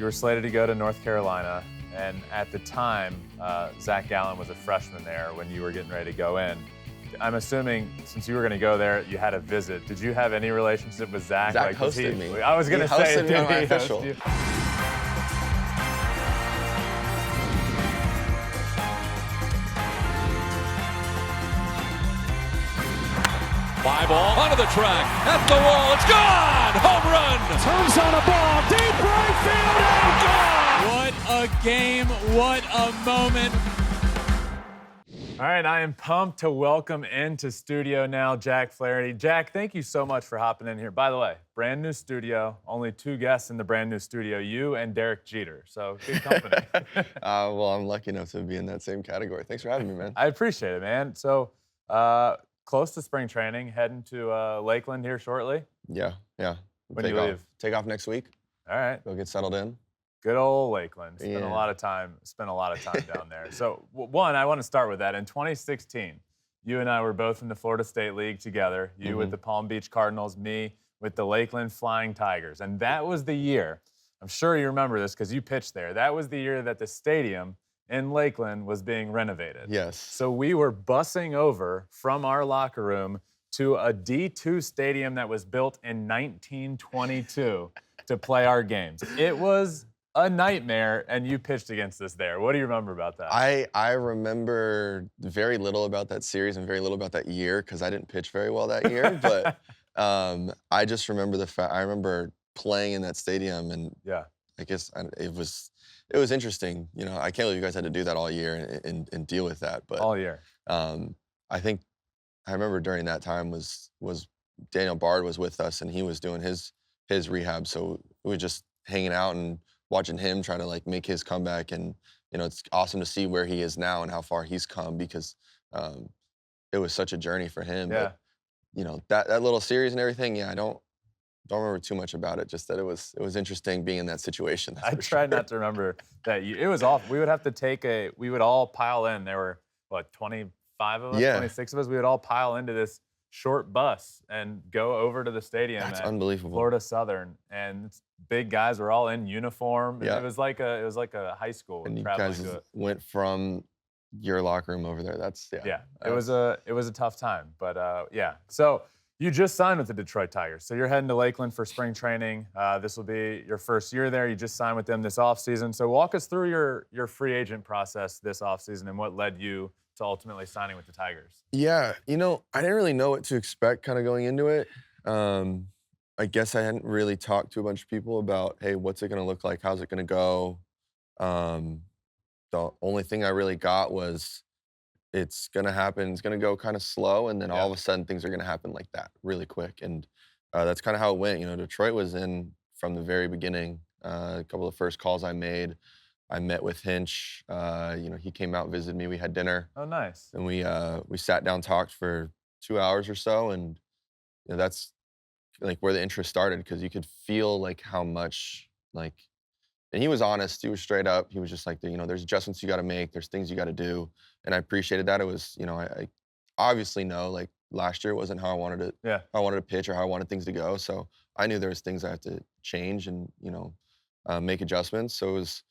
You were slated to go to North Carolina, and at the time, Zach Gallen was a freshman there when you were getting ready to go in. I'm assuming since you were going to go there, you had a visit. Did you have any relationship with Zach? Zach hosted me. I was going to say, hosted me on my official. Fly ball onto the track, at the wall, it's gone! Home run! Turns on a ball, deep right field, and gone! What a game, what a moment. All right, I am pumped to welcome into studio now Jack Flaherty. Jack, thank you so much for hopping in here. By the way, brand new studio, only two guests in the brand new studio, you and Derek Jeter, so good company. Well, I'm lucky enough to be in that same category. Thanks for having me, man. I appreciate it, man. So, close to spring training, heading to Lakeland here shortly. Yeah. When do you leave? Take off next week. All right. Go get settled in. Good old Lakeland. Spent Yeah. a lot of time down there. So, one, I want to start with that. In 2016, you and I were both in the Florida State League together. You with the Palm Beach Cardinals, me with the Lakeland Flying Tigers. And that was the year, I'm sure you remember this because you pitched there. That was the year that the stadium in Lakeland was being renovated. Yes. So we were bussing over from our locker room to a D2 stadium that was built in 1922 to play our games. It was a nightmare, and you pitched against us there. What do you remember about that? I remember very little about that series and very little about that year because I didn't pitch very well that year. But I just remember the fact. I remember playing in that stadium, and yeah, I guess it was interesting. You know, I can't believe you guys had to do that all year and deal with that. But all year. I think I remember during that time was Daniel Bard was with us, and he was doing his rehab. So we were just hanging out and watching him try to like make his comeback. And you know, it's awesome to see where he is now and how far he's come because it was such a journey for him. Yeah. But you know, that little series and everything. Yeah, I don't remember too much about it. Just that it was interesting being in that situation. I tried not to remember that. It was awful. We would have to we would all pile in. There were, 25 of us, Yeah. 26 of us. We would all pile into this short bus and go over to the stadium. That's at unbelievable. Florida Southern, and big guys were all in uniform. Yeah. It was like a high school. And you traveling guys to it. went from your locker room over there. Yeah. It was a tough time, but yeah. So you just signed with the Detroit Tigers. So you're heading to Lakeland for spring training. This will be your first year there. You just signed with them this offseason. So walk us through your free agent process this offseason and what led you to ultimately signing with the Tigers. Yeah, you know, I didn't really know what to expect kind of going into it. I guess I hadn't really talked to a bunch of people about, hey, what's it going to look like? How's it going to go? The only thing I really got was it's going to happen. It's going to go kind of slow, and then all of a sudden things are going to happen like that really quick. And that's kind of how it went. You know, Detroit was in from the very beginning. A couple of the first calls I made, I met with Hinch. You know, he came out and visited me. We had dinner. Oh, nice. And we sat down, talked for 2 hours or so, and you know, that's like where the interest started because you could feel like how much like, and he was honest. He was straight up. He was just like, you know, there's adjustments you got to make. There's things you got to do, and I appreciated that. It was, you know, I obviously know like last year wasn't how I wanted it. Yeah. How I wanted to pitch or how I wanted things to go. So I knew there was things I had to change and you know make adjustments. So it was.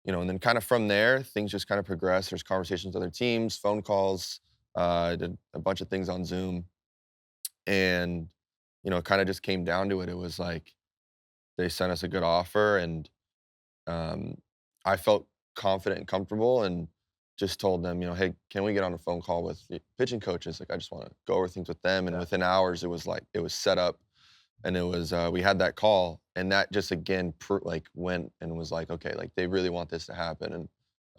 You know, and then kind of from there, things just kind of progressed. There's conversations with other teams, phone calls. I did a bunch of things on Zoom. And, you know, it kind of just came down to it. It was like they sent us a good offer, and I felt confident and comfortable and just told them, you know, hey, can we get on a phone call with the pitching coaches? Like, I just want to go over things with them. And within hours, it was set up. And it was, we had that call, and that just again went and was like, okay, like they really want this to happen,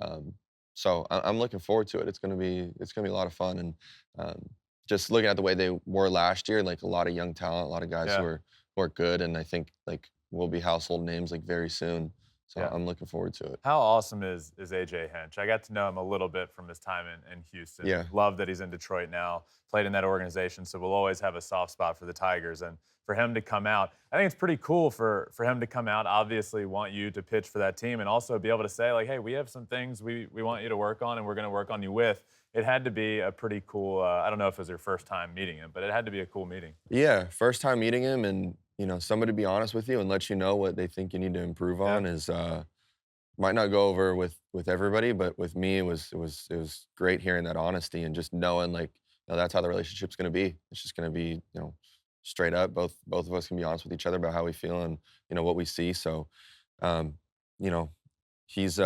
and so I'm looking forward to it. It's gonna be a lot of fun, and just looking at the way they were last year, like a lot of young talent, a lot of guys who are good, and I think like will be household names like very soon. So I'm looking forward to it. How awesome is AJ Hinch? I got to know him a little bit from his time in Houston. Yeah. Love that he's in Detroit now, played in that organization, so we'll always have a soft spot for the Tigers. And for him to come out, I think it's pretty cool for him to come out, obviously want you to pitch for that team, and also be able to say, like, hey, we have some things we want you to work on and we're going to work on you with. It had to be a pretty cool, I don't know if it was your first time meeting him, but it had to be a cool meeting. Yeah, first time meeting him, and somebody be honest with you and let you know what they think you need to improve on is might not go over with everybody, but with me, it was great hearing that honesty and just knowing like, that's how the relationship's going to be. It's just going to be, straight up. Both of us can be honest with each other about how we feel and what we see. So, um, you know, he's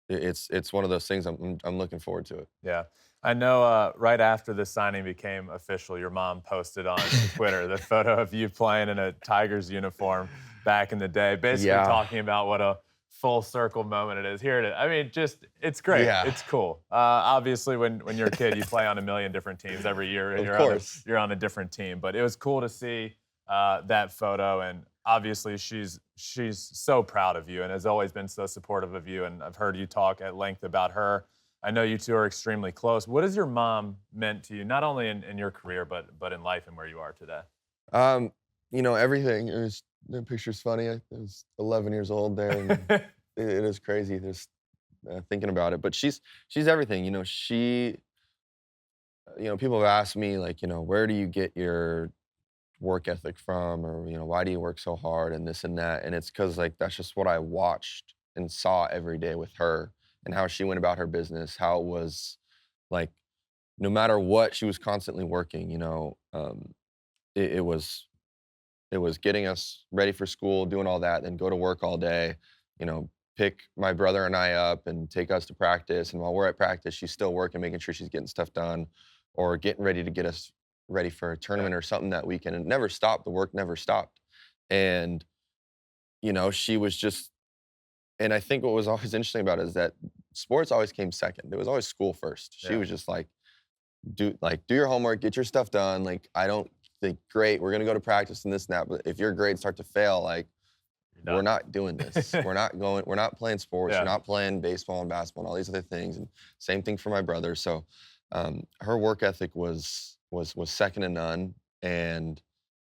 it's one of those things I'm looking forward to it. Yeah. I know right after the signing became official, your mom posted on Twitter the photo of you playing in a Tigers uniform back in the day, basically talking about what a full circle moment it is. Here it is. I mean, it's great. Yeah. It's cool. Obviously, when you're a kid, you play on a million different teams every year, and you're on a different team. But it was cool to see that photo, and obviously she's so proud of you and has always been so supportive of you. And I've heard you talk at length about her. I know you two are extremely close. What has your mom meant to you, not only in your career, but in life and where you are today? Everything. The picture's funny. I was 11 years old there, and it is crazy just thinking about it. But she's everything. People have asked me, like, where do you get your work ethic from, or, why do you work so hard and this and that? And it's because, like, that's just what I watched and saw every day with her and how she went about her business, how it was, like, no matter what, she was constantly working, it was getting us ready for school, doing all that, then go to work all day, pick my brother and I up and take us to practice. And while we're at practice, she's still working, making sure she's getting stuff done or getting ready to get us ready for a tournament or something that weekend. And it never stopped. The work never stopped. And, she was just, and I think what was always interesting about it is that sports always came second. It was always school first. She was just like, do your homework, get your stuff done. Like, I don't think, great, we're going to go to practice and this and that. But if your grades start to fail, like, we're not doing this. We're not playing sports. We're not playing baseball and basketball and all these other things. And same thing for my brother. So her work ethic was second to none. And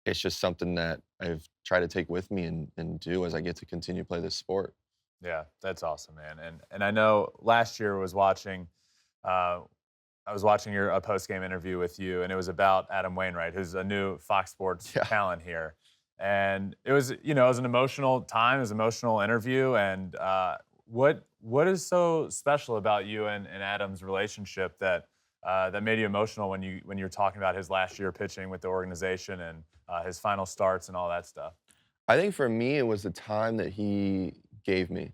it's just something that I've tried to take with me and do as I get to continue to play this sport. Yeah, that's awesome, man. And I know last year I was watching a post-game interview with you, and it was about Adam Wainwright, who's a new Fox Sports talent here. And it was, it was an emotional time, it was an emotional interview. And what is so special about you and Adam's relationship that made you emotional when you're talking about his last year pitching with the organization and his final starts and all that stuff? I think for me, it was the time that he gave me.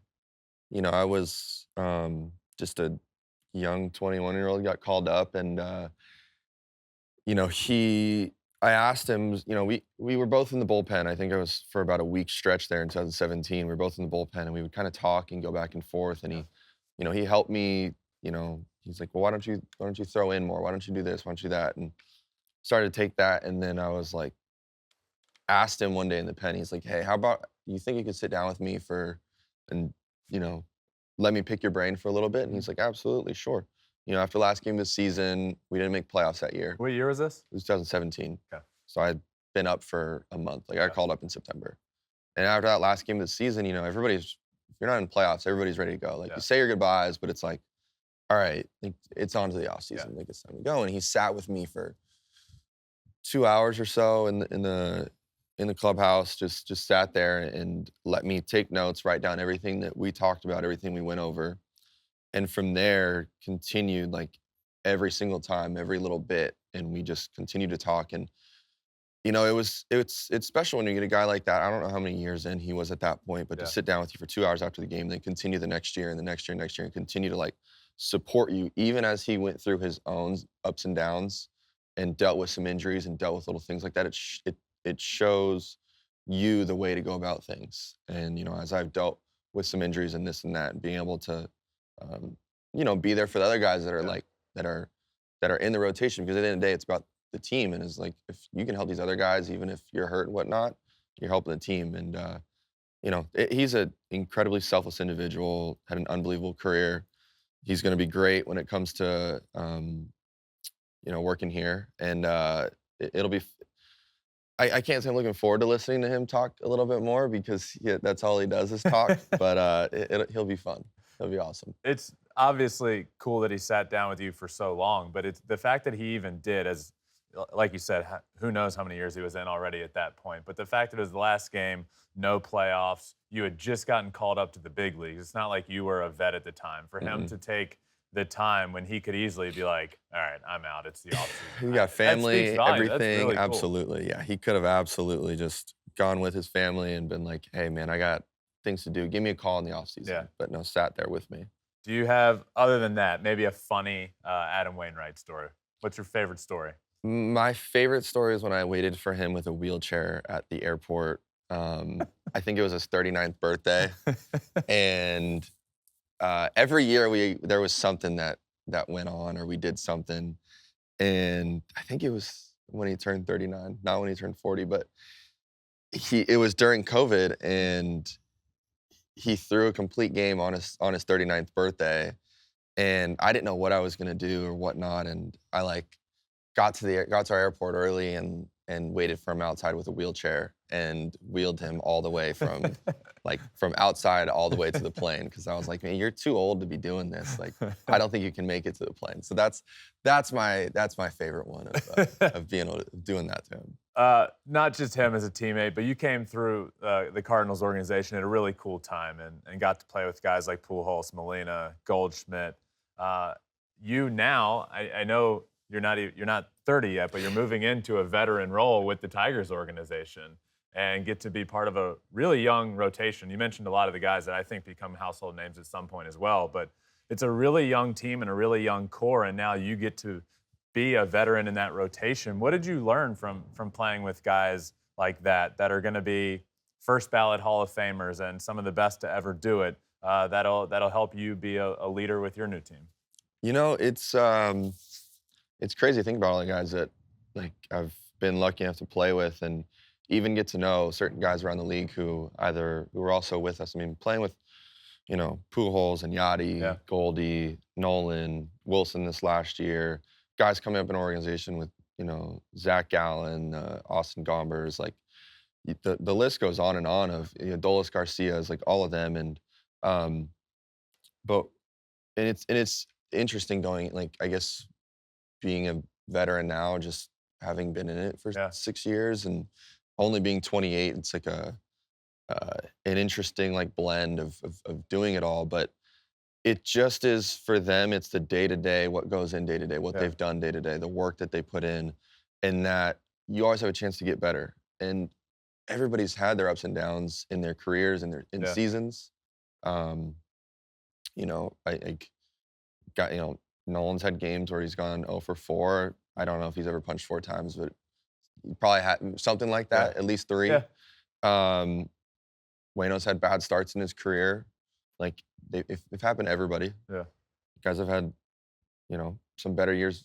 I was just a young 21-year-old, got called up, and I asked him, we were both in the bullpen. I think it was for about a week stretch there in 2017. We were both in the bullpen, and we would kind of talk and go back and forth. And he helped me. He's like, well, why don't you throw in more? Why don't you do this? Why don't you do that? And started to take that. And then I was like, asked him one day in the pen. He's like, hey, how about you think you could sit down with me and let me pick your brain for a little bit? And he's like, absolutely, sure. After last game of the season, we didn't make playoffs that year. What year was this? It was 2017. Okay. So I'd been up for a month. Like, I got called up in September. And after that last game of the season, if you're not in playoffs, everybody's ready to go. Like, you say your goodbyes, but it's like, all right, like, it's on to the offseason. Like, it's time to go. And he sat with me for 2 hours or so in the clubhouse, just sat there and let me take notes, write down everything that we talked about, everything we went over. And from there, continued, like, every single time, every little bit. And we just continued to talk. And, it's special when you get a guy like that. I don't know how many years in he was at that point, but to sit down with you for 2 hours after the game, then continue the next year and the next year and next year, and continue to, like, support you, even as he went through his own ups and downs and dealt with some injuries and dealt with little things like that. It shows you the way to go about things. And, as I've dealt with some injuries and this and that, and being able to, be there for the other guys that are that are in the rotation, because at the end of the day, it's about the team. And it's like, if you can help these other guys, even if you're hurt and whatnot, you're helping the team. And, he's an incredibly selfless individual, had an unbelievable career. He's going to be great when it comes to, working here. And it'll be, I can't say I'm looking forward to listening to him talk a little bit more, because that's all he does is talk. But he'll be fun. He'll be awesome. It's obviously cool that he sat down with you for so long, but it's the fact that he even did, as like you said, who knows how many years he was in already at that point. But the fact that it was the last game, no playoffs, you had just gotten called up to the big leagues. It's not like you were a vet at the time. For him to take the time when he could easily be like, all right, I'm out. It's the offseason. He got family, everything. Really cool. Absolutely. Yeah. He could have absolutely just gone with his family and been like, hey, man, I got things to do. Give me a call in the offseason. Yeah. But no, sat there with me. Do you have, other than that, maybe a funny Adam Wainwright story? What's your favorite story? My favorite story is when I waited for him with a wheelchair at the airport. I think it was his 39th birthday. And every year there was something that went on, or we did something. And I think it was when he turned 39, not when he turned 40, but it was during COVID, and he threw a complete game on his 39th birthday, and I didn't know what I was gonna do or whatnot, and I got to our airport early and waited for him outside with a wheelchair and wheeled him all the way from from outside all the way to the plane, because I was like, man, you're too old to be doing this. Like, I don't think you can make it to the plane. So that's my favorite one of being able to doing that to him. Not just him as a teammate, but you came through the Cardinals organization at a really cool time and got to play with guys like Pujols, Molina, Goldschmidt. You now, I know you're not 30 yet, but you're moving into a veteran role with the Tigers organization and get to be part of a really young rotation. You mentioned a lot of the guys that I think become household names at some point as well, but it's a really young team and a really young core, and now you get to be a veteran in that rotation. What did you learn from playing with guys like that are going to be first ballot Hall of Famers and some of the best to ever do it? That'll help you be a leader with your new team. You know, it's crazy to think about all the guys that I've been lucky enough to play with, and even get to know certain guys around the league who were also with us. I mean, playing with, Pujols and Yachty, Goldie, Nolan, Wilson this last year, guys coming up in an organization with, Zach Gallen, Austin Gombers, the list goes on and on of, Dolis Garcia's, all of them. And, but it's interesting going, I guess, being a veteran now, just having been in it for 6 years and only being 28, it's an interesting blend of doing it all. But it just is, for them, it's the day-to-day, what goes in day-to-day, what they've done day-to-day, the work that they put in, and that you always have a chance to get better. And everybody's had their ups and downs in their careers and in seasons. I got, Nolan's had games where he's gone 0 for 4. I don't know if he's ever punched 4 times, but he probably had something like that, at least 3. Waino's had bad starts in his career. They've happened to everybody. Yeah. Guys have had, some better years,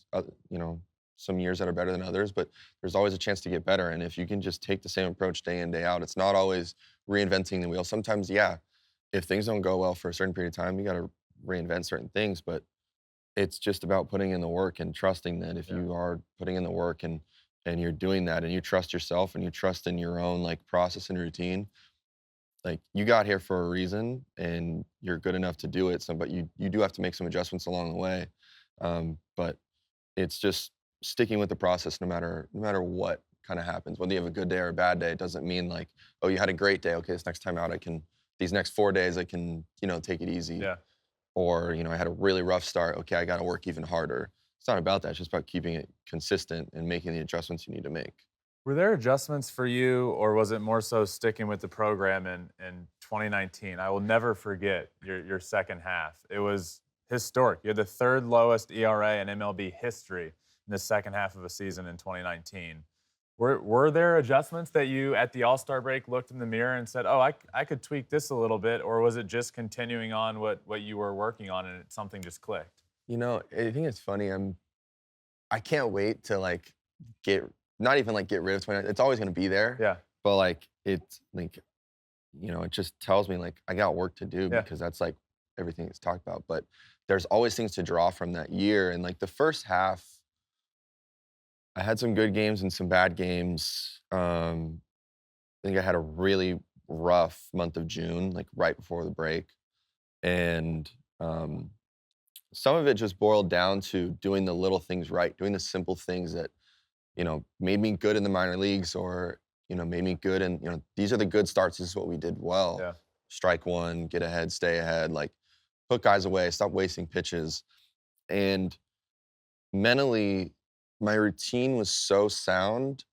some years that are better than others, but there's always a chance to get better. And if you can just take the same approach day in, day out, it's not always reinventing the wheel. Sometimes, if things don't go well for a certain period of time, you got to reinvent certain things, but it's just about putting in the work and trusting that if you are putting in the work and you're doing that and you trust yourself and you trust in your own process and routine, you got here for a reason and you're good enough to do it. But you do have to make some adjustments along the way. But it's just sticking with the process no matter what kind of happens. Whether you have a good day or a bad day, it doesn't mean oh, you had a great day. Okay, this next time out, these next 4 days, I can, take it easy. Yeah. Or, I had a really rough start. Okay, I got to work even harder. It's not about that. It's just about keeping it consistent and making the adjustments you need to make. Were there adjustments for you, or was it more so sticking with the program in 2019? I will never forget your second half. It was historic. You had the 3rd lowest ERA in MLB history in the second half of a season in 2019. Were there adjustments that you, at the All-Star break, looked in the mirror and said, oh, I could tweak this a little bit, or was it just continuing on what you were working on and something just clicked? I think it's funny. I can't wait to get rid of 29. It's always going to be there. Yeah. But it's it just tells me I got work to do because that's everything it's talked about. But there's always things to draw from that year. And the first half, I had some good games and some bad games. I think I had a really rough month of June, right before the break. And some of it just boiled down to doing the little things right, doing the simple things that, made me good in the minor leagues or, made me good in, these are the good starts. This is what we did well. Yeah. Strike one, get ahead, stay ahead, like put guys away, stop wasting pitches. And mentally, my routine was so sound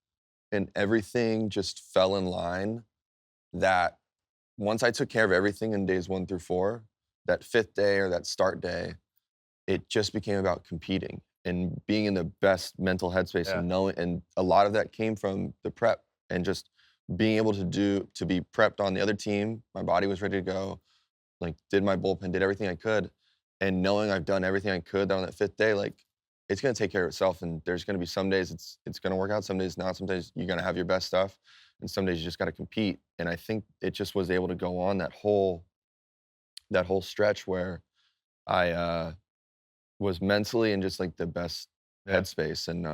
and everything just fell in line that once I took care of everything in days 1 through 4, that 5th day or that start day, it just became about competing and being in the best mental headspace and knowing, and a lot of that came from the prep and just being able to be prepped on the other team. My body was ready to go, like did my bullpen, did everything I could, and knowing I've done everything I could on that 5th day, like it's gonna take care of itself. And there's gonna be some days it's gonna work out, some days not. Some days you're gonna have your best stuff, and some days you just gotta compete. And I think it just was able to go on that whole stretch where I was mentally in just like the best headspace. And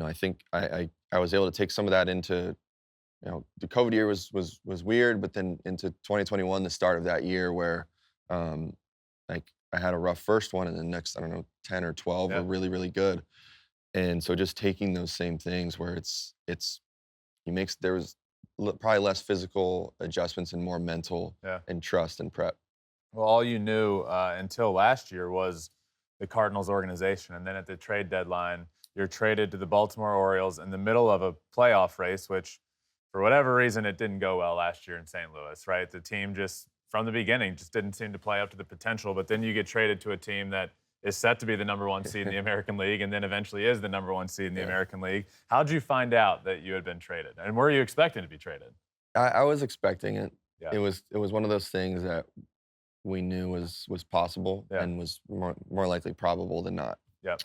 I think I was able to take some of that into, the COVID year was weird, but then into 2021, the start of that year where like I had a rough first one, and the next, I don't know, 10 or 12 were really, really good. And so just taking those same things where there was probably less physical adjustments and more mental and trust and prep. Well, all you knew until last year was the Cardinals organization. And then at the trade deadline, you're traded to the Baltimore Orioles in the middle of a playoff race, which for whatever reason, it didn't go well last year in St. Louis, right? The team just, from the beginning, just didn't seem to play up to the potential. But then you get traded to a team that is set to be the #1 seed in the American League and then eventually is the #1 seed in the American League. How'd you find out that you had been traded? And were you expecting to be traded? I was expecting it. Yeah. It was one of those things that we knew was possible and was more likely probable than not. Yeah.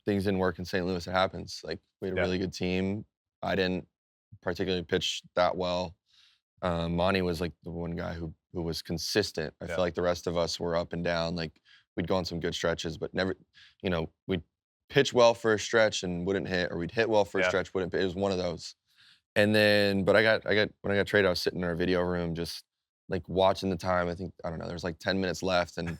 Things didn't work in St. Louis. It happens. Like we had a really good team. I didn't particularly pitch that well. Monty was like the one guy who was consistent. I feel like the rest of us were up and down. Like we'd go on some good stretches, but never, we'd pitch well for a stretch and wouldn't hit, or we'd hit well for a stretch, wouldn't hit. It was one of those. And then, but when I got traded, I was sitting in our video room just like watching the time. I don't know, there's like 10 minutes left, and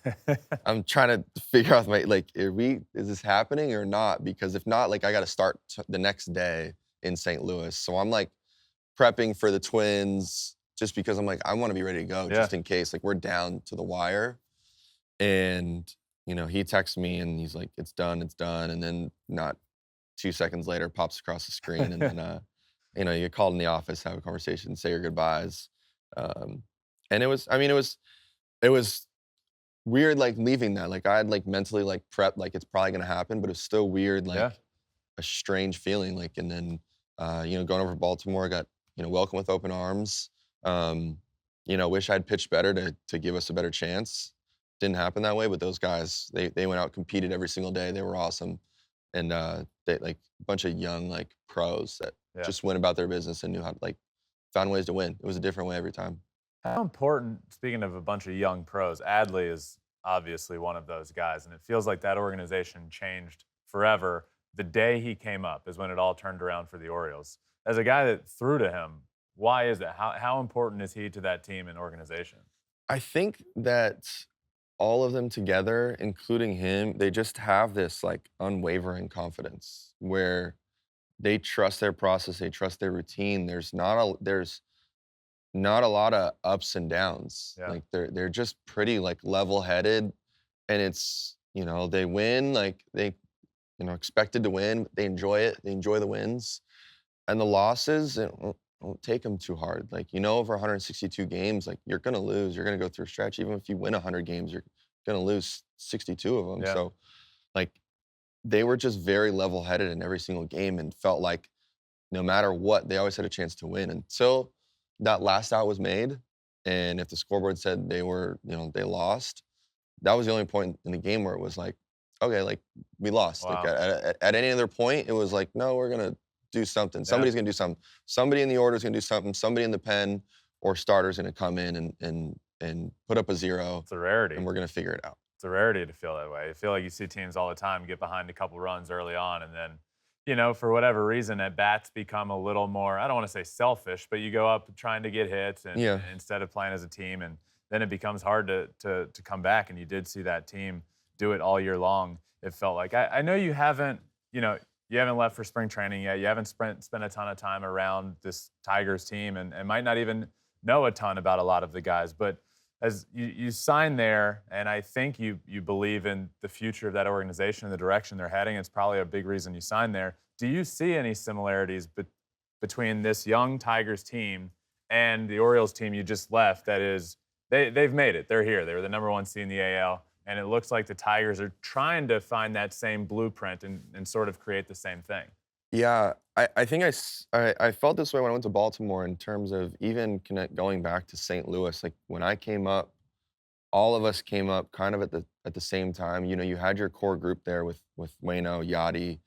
I'm trying to figure out is this happening or not? Because if not, like I got to start the next day in St. Texas. So I'm like prepping for the Twins just because I'm like, I want to be ready to go just in case, like we're down to the wire. And, he texts me and he's like, it's done. And then not 2 seconds later pops across the screen. And then, you get called in the office, have a conversation, say your goodbyes. And it was weird, like leaving that. Like I had like mentally like prepped, like it's probably gonna happen, but it was still weird, like a strange feeling. Like, and then, going over to Baltimore, got, welcomed with open arms. Wish I'd pitched better to give us a better chance. Didn't happen that way, but those guys, they went out, competed every single day. They were awesome. And they like a bunch of young like pros that just went about their business and knew how to like found ways to win. It was a different way every time. How important, speaking of a bunch of young pros, Adley is obviously one of those guys, and it feels like that organization changed forever. The day he came up is when it all turned around for the Orioles. As a guy that threw to him, why is that? How important is he to that team and organization? I think that all of them together, including him, they just have this like unwavering confidence where they trust their process, they trust their routine. There's not a lot of ups and downs. Like they're just pretty like level-headed, and it's, they win, like they, expected to win. They enjoy it. They enjoy the wins, and the losses, don't take them too hard. Like, over 162 games, like you're gonna lose. You're gonna go through a stretch. Even if you win 100 games, you're gonna lose 62 of them. Yeah. So, like, they were just very level-headed in every single game and felt like no matter what, they always had a chance to win until that last out was made. And if the scoreboard said they were, they lost, that was the only point in the game where it was like, okay, like we lost. Wow. Like at any other point, it was like, no, we're gonna do something. Somebody's gonna do something. Somebody in the order is gonna do something. Somebody in the pen or starter's gonna come in and put up a 0. It's a rarity. And we're gonna figure it out. It's a rarity to feel that way. I feel like you see teams all the time get behind a couple runs early on, and then, for whatever reason, at bats become a little more, I don't want to say selfish, but you go up trying to get hits and instead of playing as a team, and then it becomes hard to come back. And you did see that team do it all year long. It felt like. I know you haven't, you haven't left for spring training yet. You haven't spent a ton of time around this Tigers team and might not even know a ton about a lot of the guys. But as you signed there, and I think you believe in the future of that organization and the direction they're heading. It's probably a big reason you signed there. Do you see any similarities between this young Tigers team and the Orioles team you just left? That is, they've made it. They're here. They were the number 1 seed in the AL. And it looks like the Tigers are trying to find that same blueprint and sort of create the same thing. Yeah, I think I felt this way when I went to Baltimore in terms of even going back to St. Louis. Like when I came up, all of us came up kind of at the same time. You had your core group there with Waino, Yachty,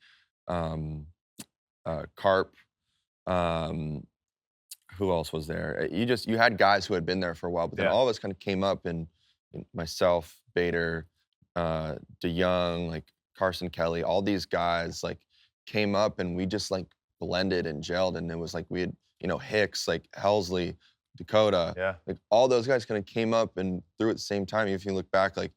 Carp. Who else was there? You had guys who had been there for a while, but then all of us kind of came up and myself, Bader, DeYoung, like Carson Kelly, all these guys like came up and we just like blended and gelled, and it was like we had Hicks, like Helsley, Dakota, like all those guys kind of came up and through at the same time. If you look back, like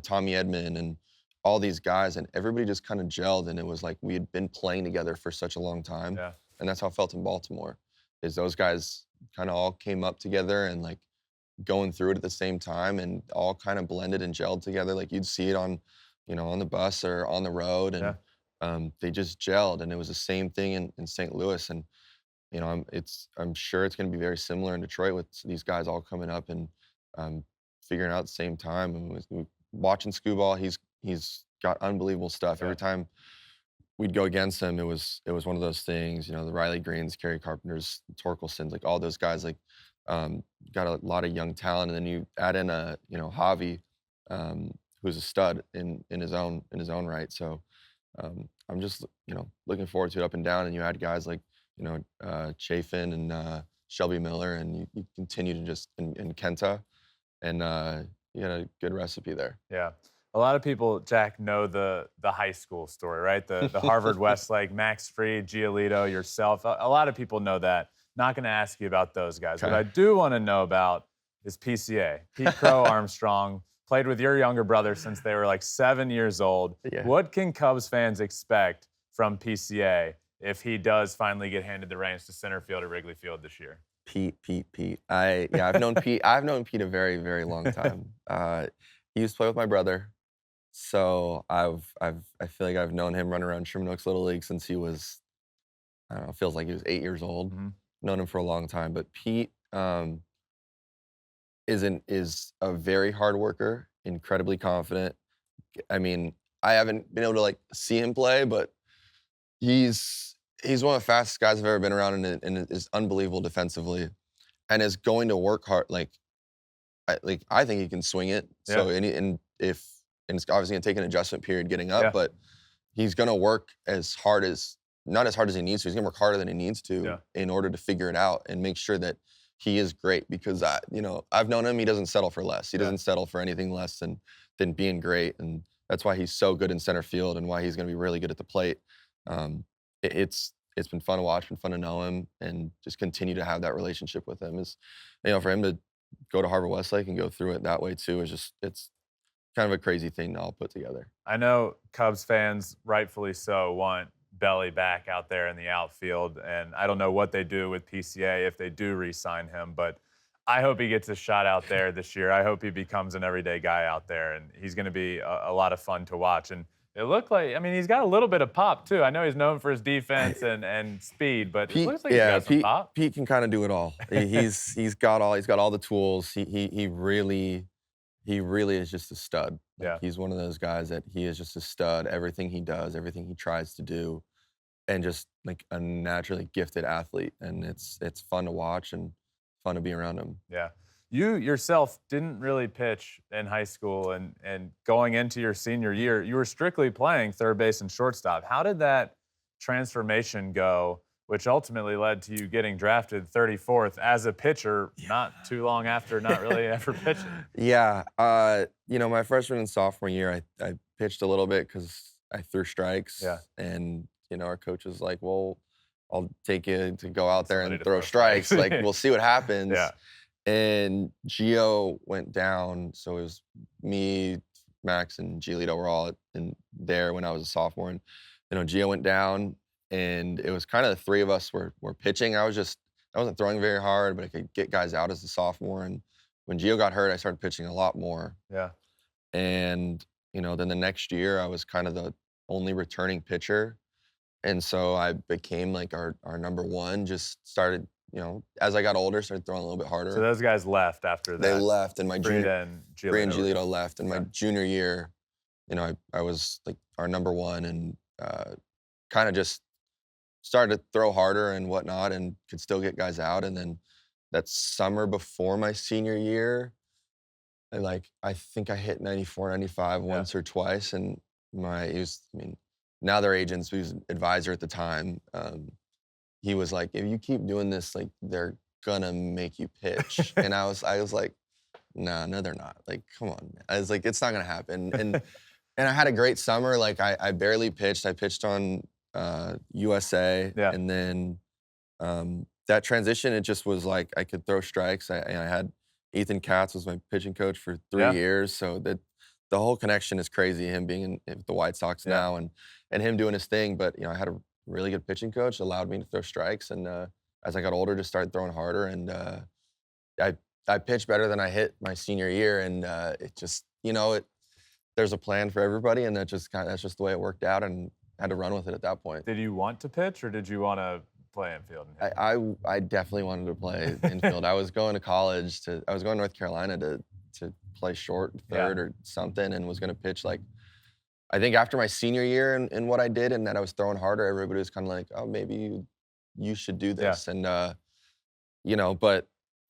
Tommy Edman and all these guys, and everybody just kind of gelled, and it was like we had been playing together for such a long time, and that's how I felt in Baltimore. Is those guys kind of all came up together and like going through it at the same time and all kind of blended and gelled together. Like you'd see it on, on the bus or on the road, and they just gelled. And it was the same thing in St. Louis. And I'm sure it's going to be very similar in Detroit with these guys all coming up and figuring out at the same time. And watching Scooball, he's got unbelievable stuff. Every time we'd go against him, it was one of those things. The Riley Greens, Kerry Carpenters, Torkelsons, like all those guys, like got a lot of young talent. And then you add in Javi, who's a stud in his own right. So I'm just looking forward to it up and down. And you had guys like Chafin and Shelby Miller, and you continue to just and Kenta, and you got a good recipe there. Yeah. A lot of people, Jack, know the high school story, right? The Harvard Westlake, Max Fried, Giolito, yourself. A lot of people know that. Not going to ask you about those guys. Okay. What I do want to know about is PCA. Pete Crow-Armstrong played with your younger brother since they were like 7 years old. Yeah. What can Cubs fans expect from PCA if he does finally get handed the reins to center field at Wrigley Field this year? Pete. I've known Pete. I've known Pete a very, very long time. He used to play with my brother. So I feel like I've known him run around Sherman Oaks Little League since he was, I don't know, feels like he was 8 years old. Mm-hmm. Known him for a long time. But Pete is a very hard worker, incredibly confident. I mean, I haven't been able to like see him play, but he's one of the fastest guys I've ever been around, and is unbelievable defensively, and is going to work hard. I think he can swing it. Yeah. So and it's obviously gonna take an adjustment period getting up, but he's gonna work not as hard as he needs to. He's gonna work harder than he needs to in order to figure it out and make sure that he is great. Because I've known him. He doesn't settle for less. He doesn't settle for anything less than being great, and that's why he's so good in center field and why he's gonna be really good at the plate. It's been fun to watch, been fun to know him, and just continue to have that relationship with him. Is for him to go to Harvard Westlake and go through it that way too it's kind of a crazy thing to all put together. I know Cubs fans, rightfully so, want Belly back out there in the outfield, and I don't know what they do with PCA if they do re-sign him, but I hope he gets a shot out there this year. I hope he becomes an everyday guy out there, and he's going to be a lot of fun to watch. And it looked like, he's got a little bit of pop too. I know he's known for his defense and speed, but it looks like he's got some pop. Pete can kind of do it all. He's got all the tools. He really is just a stud. He's one of those guys that he is just a stud. Everything he does, everything he tries to do, and just like a naturally gifted athlete. And it's fun to watch and fun to be around him. Yeah. You yourself didn't really pitch in high school, and going into your senior year, you were strictly playing third base and shortstop. How did that transformation go, which ultimately led to you getting drafted 34th as a pitcher not too long after not really ever pitching? Yeah. My freshman and sophomore year, I pitched a little bit because I threw strikes. Yeah. And, our coach was like, well, I'll take you to go out there and throw strikes. Like, we'll see what happens. Yeah. And Gio went down, so it was me, Max and Giolito were all in there when I was a sophomore. And, Gio went down, and it was kind of the three of us were pitching. I wasn't throwing very hard, but I could get guys out as a sophomore. And when Gio got hurt, I started pitching a lot more. Yeah. And, then the next year I was kind of the only returning pitcher. And so I became like our number one, just started, as I got older, started throwing a little bit harder. So those guys left after that. They left, and my Fried and Giolito left. And my junior year, I was like our number one, and kind of just started to throw harder and whatnot, and could still get guys out. And then that summer before my senior year, I think I hit 94, 95 once or twice. And now they're agents, he was an advisor at the time. He was like, if you keep doing this, like, they're gonna make you pitch. And I was like, no, they're not. Like, come on, man. I was like, it's not gonna happen. And I had a great summer. Like, I barely pitched. I pitched on USA. Yeah. And then that transition, it just was like I could throw strikes. I had Ethan Katz was my pitching coach for 3 years. So that the whole connection is crazy, him being in the White Sox now and him doing his thing. But, I had a really good pitching coach, allowed me to throw strikes. And as I got older, just started throwing harder. And I pitched better than I hit my senior year. And it just, there's a plan for everybody. And that's just the way it worked out, and had to run with it at that point. Did you want to pitch, or did you want to play infield? I definitely wanted to play infield. I was going to college I was going to North Carolina to play short, third or something, and was going to pitch. Like, I think after my senior year and what I did, and that I was throwing harder, everybody was kind of like, oh, maybe you should do this. And, but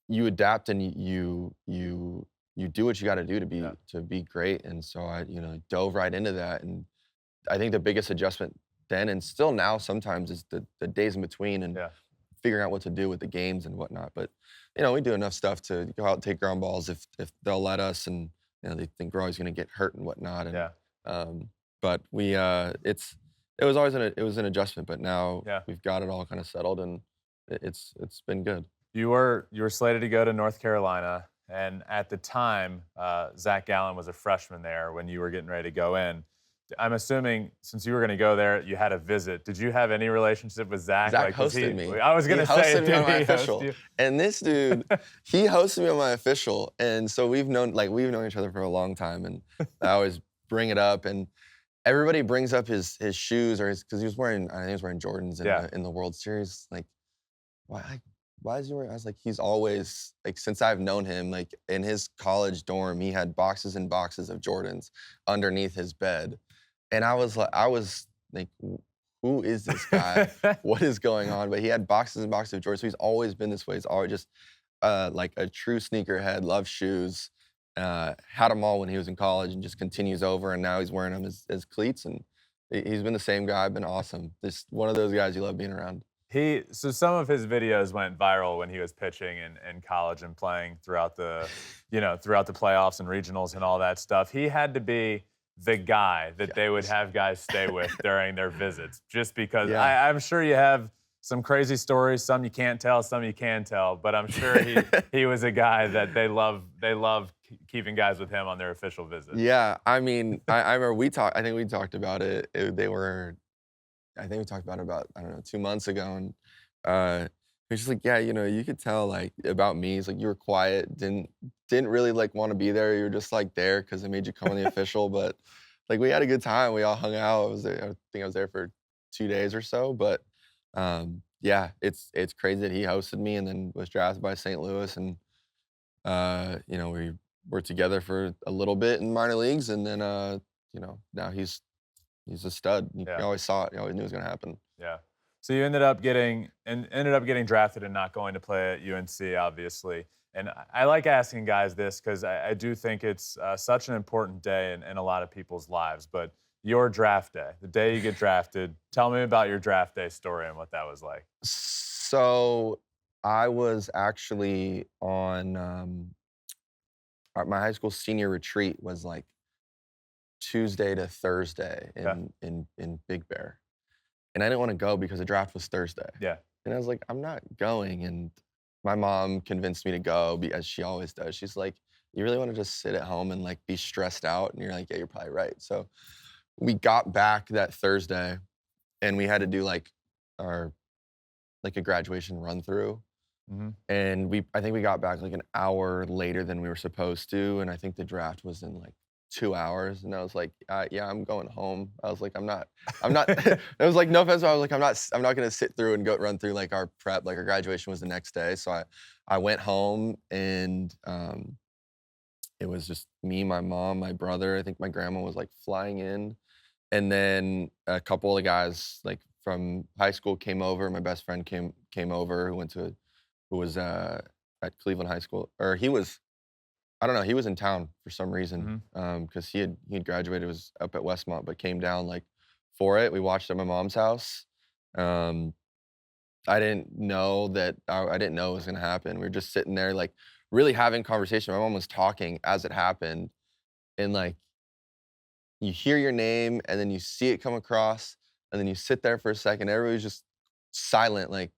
you adapt, and you do what you got to do to be great. And so I, dove right into that. And I think the biggest adjustment then, and still now sometimes, is the days in between, and figuring out what to do with the games and whatnot. But, we do enough stuff to go out and take ground balls if they'll let us, and, they think we're always going to get hurt and whatnot. And, but we, it was always it was an adjustment, but now we've got it all kind of settled, and it's been good. You were slated to go to North Carolina, and at the time, Zach Gallen was a freshman there when you were getting ready to go in. I'm assuming, since you were going to go there, you had a visit. Did you have any relationship with Zach? Zach hosted me. I was going to say, did he host you? And this dude, he hosted me on my official. And so we've known each other for a long time. And I always bring it up. And everybody brings up his shoes, or because I think he was wearing Jordans in the World Series. Like, why is he wearing? I was like, he's always, like, since I've known him, like, in his college dorm, he had boxes and boxes of Jordans underneath his bed. And I was like, who is this guy? What is going on? But he had boxes and boxes of Jordans. So he's always been this way. He's always just like a true sneakerhead, loves shoes, had them all when he was in college, and just continues over. And now he's wearing them as cleats. And he's been the same guy, been awesome. Just one of those guys you love being around. So some of his videos went viral when he was pitching in college and playing throughout the playoffs and regionals and all that stuff. He had to be the guy that they would have guys stay with during their visits, just because I'm sure you have some crazy stories, some you can't tell, some you can tell, but I'm sure he was a guy that they love keeping guys with him on their official visits. Yeah, I mean, I remember I think we talked about it. I think we talked about it about, I don't know, 2 months ago, and he was just like, you could tell, like, about me. He's like, you were quiet, didn't really, like, want to be there. You were just, like, there because I made you come on the official. But, like, we had a good time. We all hung out. I think I was there for 2 days or so. But it's crazy that he hosted me and then was drafted by St. Louis, and we were together for a little bit in minor leagues, and then now he's a stud. You always saw it. You always knew it was going to happen. Yeah. So you ended up getting drafted and not going to play at UNC, obviously. And I like asking guys this because I do think it's such an important day in a lot of people's lives. But your draft day, the day you get drafted, tell me about your draft day story and what that was like. So I was actually on my high school senior retreat was like Tuesday to Thursday in Big Bear. And I didn't want to go because the draft was Thursday. Yeah. And I was like, I'm not going. And my mom convinced me to go, as she always does. She's like, you really want to just sit at home and like be stressed out? And you're like, yeah, you're probably right. So we got back that Thursday and we had to do like a graduation run through. And I think we got back like an hour later than we were supposed to. And I think the draft was in like 2 hours. And I was like, yeah, I'm going home. I was like, I'm not, it was like, no offense, but I was like, I'm not going to sit through and run through like our prep, like our graduation was the next day. So I went home and it was just me, my mom, my brother. I think my grandma was like flying in. And then a couple of guys like from high school came over. My best friend came over who was at Cleveland High School, or he was in town for some reason because he had graduated, was up at Westmont, but came down like for it. We watched at my mom's house. I didn't know I didn't know it was gonna happen. We were just sitting there like really having conversation. My mom was talking as it happened, and like you hear your name and then you see it come across, and then you sit there for a second. Everybody's just silent, like,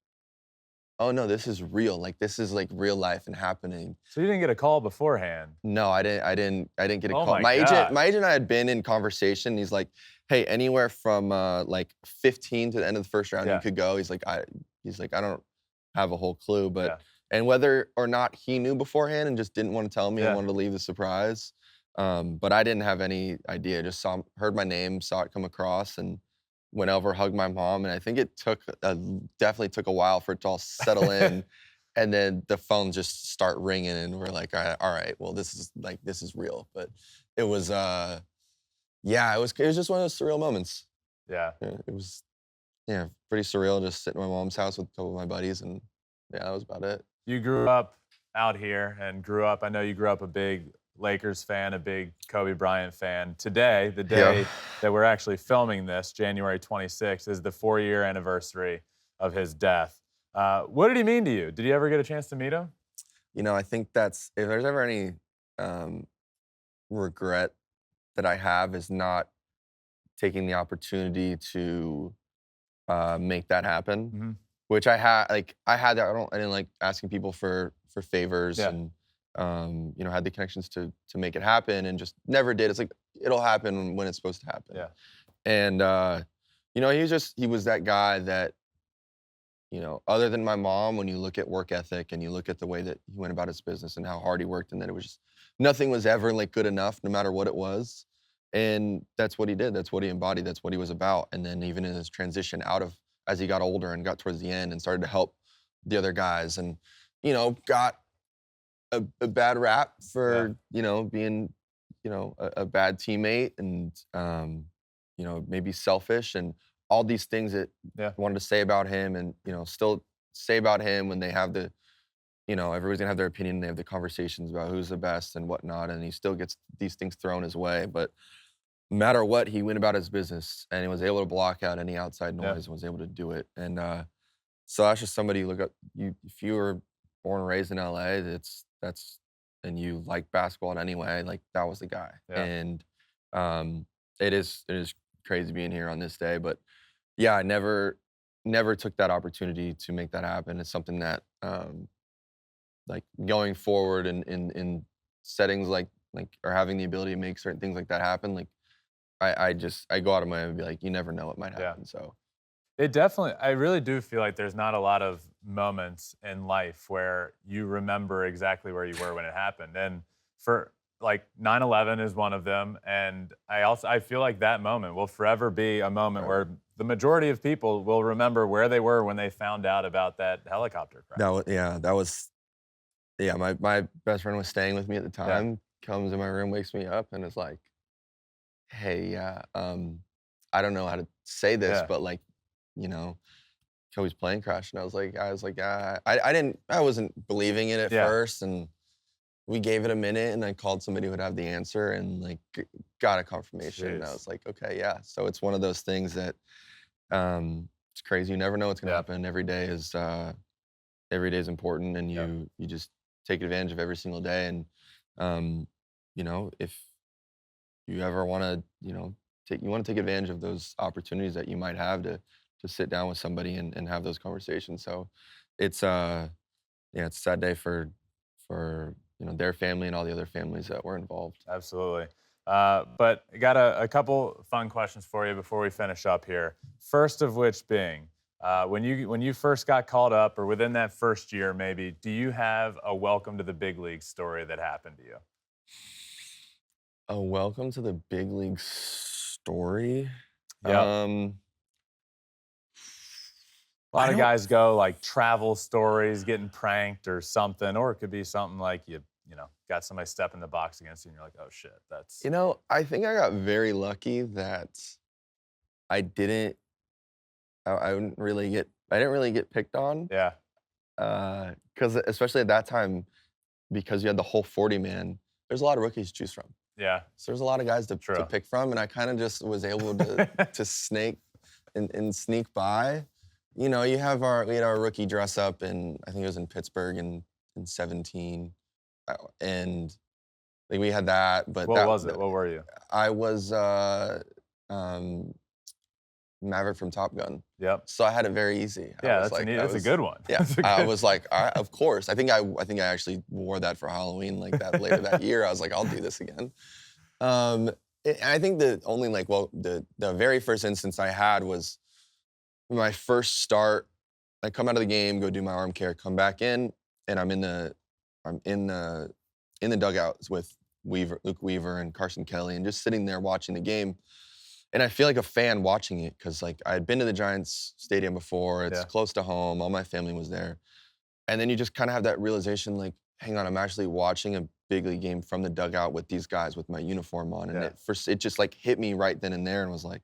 oh no, this is real. Like this is like real life and happening. So you didn't get a call beforehand? No, I didn't get a Oh call. my Agent gosh. and I had been in conversation. He's like, hey, anywhere from like 15 to the end of the first round you could go. He's like, I don't have a whole clue, but and whether or not he knew beforehand and just didn't want to tell me and wanted to leave the surprise. But I didn't have any idea. Just heard my name, saw it come across, and went over, hugged my mom, and I think it definitely took a while for it to all settle in, and then the phone just start ringing, and we're like, all right, well, this is real. But it was, it was just one of those surreal moments. Yeah. It was, pretty surreal, just sitting at my mom's house with a couple of my buddies, and that was about it. You grew up out here and I know you grew up a big Lakers fan, a big Kobe Bryant fan. Today, the day that we're actually filming this, January 26th, is the 4-year anniversary of his death. What did he mean to you? Did you ever get a chance to meet him? I think if there's ever any regret that I have is not taking the opportunity to make that happen, which I had that. I didn't like asking people for favors and had the connections to make it happen, and just never did. It's like it'll happen when it's supposed to happen. Yeah. And he was that guy that, other than my mom, when you look at work ethic and you look at the way that he went about his business and how hard he worked, and that it was just nothing was ever like good enough, no matter what it was. And that's what he did. That's what he embodied. That's what he was about. And then even in his transition as he got older and got towards the end and started to help the other guys, and got a bad rap for being a bad teammate and maybe selfish and all these things that I wanted to say about him, and still say about him when they have the everybody's gonna have their opinion and they have the conversations about who's the best and whatnot, and he still gets these things thrown his way. But no matter what, he went about his business and he was able to block out any outside noise and was able to do it. And so that's just somebody you look up. If you were born and raised in LA, and you like basketball in any way, like that was the guy. Yeah. And it is crazy being here on this day, but I never took that opportunity to make that happen. It's something that like going forward in settings like or having the ability to make certain things like that happen, like I go out of my way and be like, you never know what might happen. Yeah. So I really do feel like there's not a lot of moments in life where you remember exactly where you were when it happened. And for like 9/11 is one of them. And I feel like that moment will forever be a moment where the majority of people will remember where they were when they found out about that helicopter crash. My best friend was staying with me at the time, comes in my room, wakes me up, and is like, hey, I don't know how to say this, but like, Kobe's plane crashed. And I was like, I wasn't believing it at first. And we gave it a minute, and I called somebody who would have the answer, and like got a confirmation. And I was like, okay, yeah. So it's one of those things that it's crazy. You never know what's gonna happen. Every day is important, and you just take advantage of every single day. And if you ever want to, take advantage of those opportunities that you might have to sit down with somebody and have those conversations. So it's it's a sad day for their family and all the other families that were involved. Absolutely. But I got a couple fun questions for you before we finish up here. First of which being, when you first got called up, or within that first year maybe, do you have a welcome to the big league story that happened to you? A welcome to the big league story? Yeah. A lot of guys go like travel stories, getting pranked or something, or it could be something like you got somebody step in the box against you and you're like, oh shit, that's. I think I got very lucky that I didn't. I didn't really get picked on. Yeah. Because especially at that time, because you had the whole 40-man, there's a lot of rookies to choose from. Yeah. So there's a lot of guys to True. pick from, and I kind of just was able to snake and sneak by. We had our rookie dress up, and I think it was in Pittsburgh in 17, and like we had that. But What was it? What were you? I was Maverick from Top Gun. Yep. So I had it very easy. Yeah, that's a good one. Yeah, I was like, all right, of course. I think I actually wore that for Halloween like that later that year. I was like, I'll do this again. I think the only the very first instance I had was my first start. I come out of the game, go do my arm care, come back in, and I'm in the dugouts with Luke Weaver and Carson Kelly, and just sitting there watching the game. And I feel like a fan watching it because I had been to the Giants stadium before. It's close to home. All my family was there. And then you just kind of have that realization, like, hang on, I'm actually watching a big league game from the dugout with these guys with my uniform on. And it just like hit me right then and there and was like,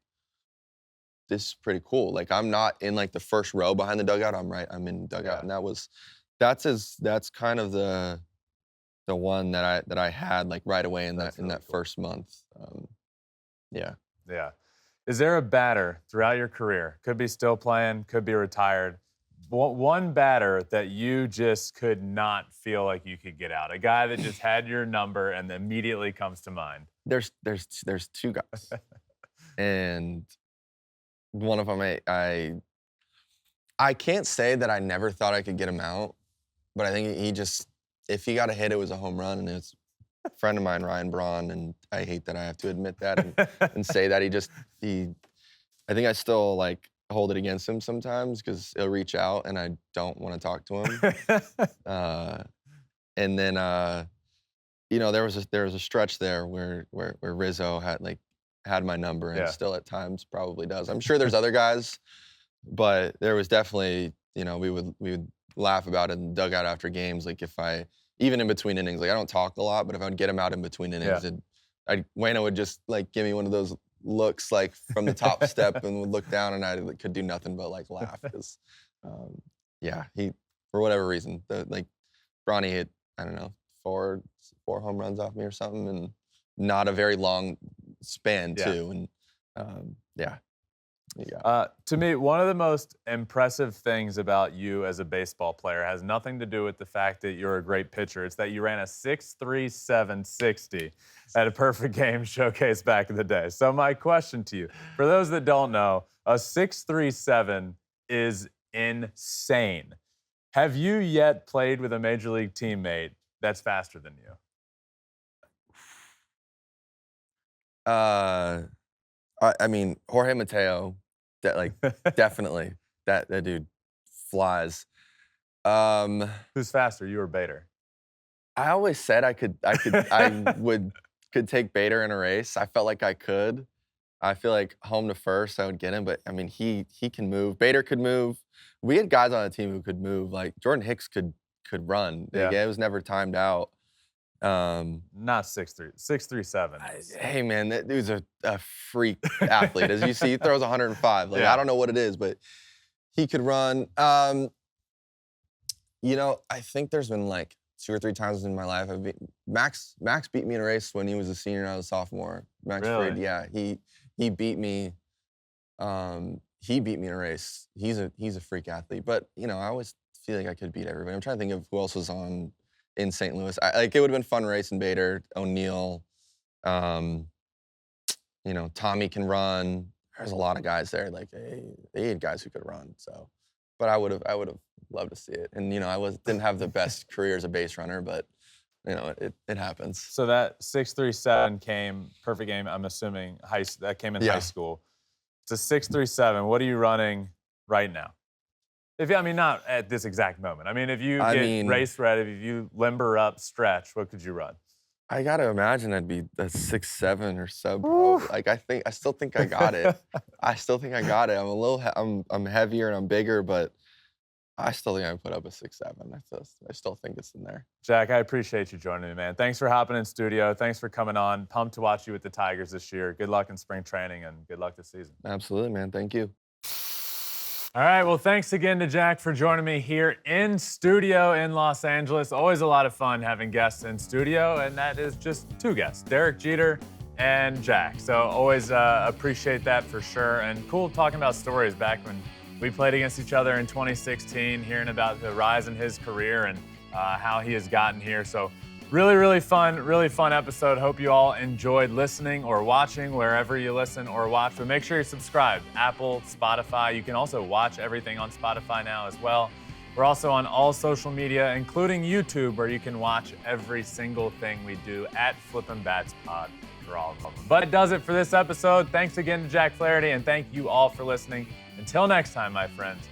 this is pretty cool. Like, I'm not in like the first row behind the dugout. I'm in the dugout. Yeah. And that's kind of the one that I had like right away in that cool. first month. Yeah. Yeah. Is there a batter throughout your career, could be still playing, could be retired, one batter that you just could not feel like you could get out? A guy that just had your number and immediately comes to mind? There's two guys. And one of them, I can't say that I never thought I could get him out, but I think if he got a hit, it was a home run, and it's a friend of mine, Ryan Braun, and I hate that I have to admit that and say that I think I still like hold it against him sometimes because he'll reach out and I don't want to talk to him. And then there was a stretch there where Rizzo had my number and still at times probably does. I'm sure there's other guys, but there was definitely, we would laugh about it in the dugout after games. Like even in between innings, like I don't talk a lot, but if I would get him out in between innings, Waino would just like give me one of those looks like from the top step and would look down, and I could do nothing but like laugh because, he, for whatever reason, Bronny hit, I don't know, four home runs off me or something, and not a very long span too, and to me, one of the most impressive things about you as a baseball player has nothing to do with the fact that you're a great pitcher. It's that you ran a 6.37 60 at a perfect game showcase back in the day. So my question to you, for those that don't know, a 6.37 is insane. Have you yet played with a major league teammate that's faster than you? I mean, Jorge Mateo, definitely that dude flies. Who's faster, you or Bader? I always said I could take Bader in a race. I felt like I could. I feel like home to first, I would get him. But I mean, he can move. Bader could move. We had guys on the team who could move. Like Jordan Hicks could run. Yeah. It was never timed out. Not 6'3", 6'3", Hey man, that dude's a freak athlete. As you see, he throws 105. I don't know what it is, but he could run. I think there's been like 2 or 3 times in my life Max beat me in a race when he was a senior and I was a sophomore. Max Really? Fried, yeah, he beat me. He beat me in a race. He's a freak athlete, but I always feel like I could beat everybody. I'm trying to think of who else was on in St. Louis. It would have been fun racing Bader, O'Neill. Tommy can run. There's a lot of guys there. They had guys who could run. So, but I would have loved to see it. And I didn't have the best career as a base runner, but you know, it happens. So that 6.37 came, perfect game, I'm assuming, that came in high school. It's a 6.37. What are you running right now? Not at this exact moment. I mean, if you get race ready, if you limber up, stretch, what could you run? I gotta imagine I'd be a 6.7 or sub. Like I still think I got it. I still think I got it. I'm heavier and I'm bigger, but I still think I put up a 6.7. I still think it's in there. Jack, I appreciate you joining me, man. Thanks for hopping in studio. Thanks for coming on. Pumped to watch you with the Tigers this year. Good luck in spring training and good luck this season. Absolutely, man. Thank you. All right, well, thanks again to Jack for joining me here in studio in Los Angeles. Always a lot of fun having guests in studio, and that is just two guests, Derek Jeter and Jack. So always appreciate that for sure, and cool talking about stories back when we played against each other in 2016, hearing about the rise in his career and how he has gotten here. So really fun episode. Hope you all enjoyed listening or watching wherever you listen or watch. But make sure you're subscribed. Apple, Spotify. You can also watch everything on Spotify now as well. We're also on all social media, including YouTube, where you can watch every single thing we do at Flippin' Bats Pod for all of them. But it does it for this episode. Thanks again to Jack Flaherty, and thank you all for listening. Until next time, my friends,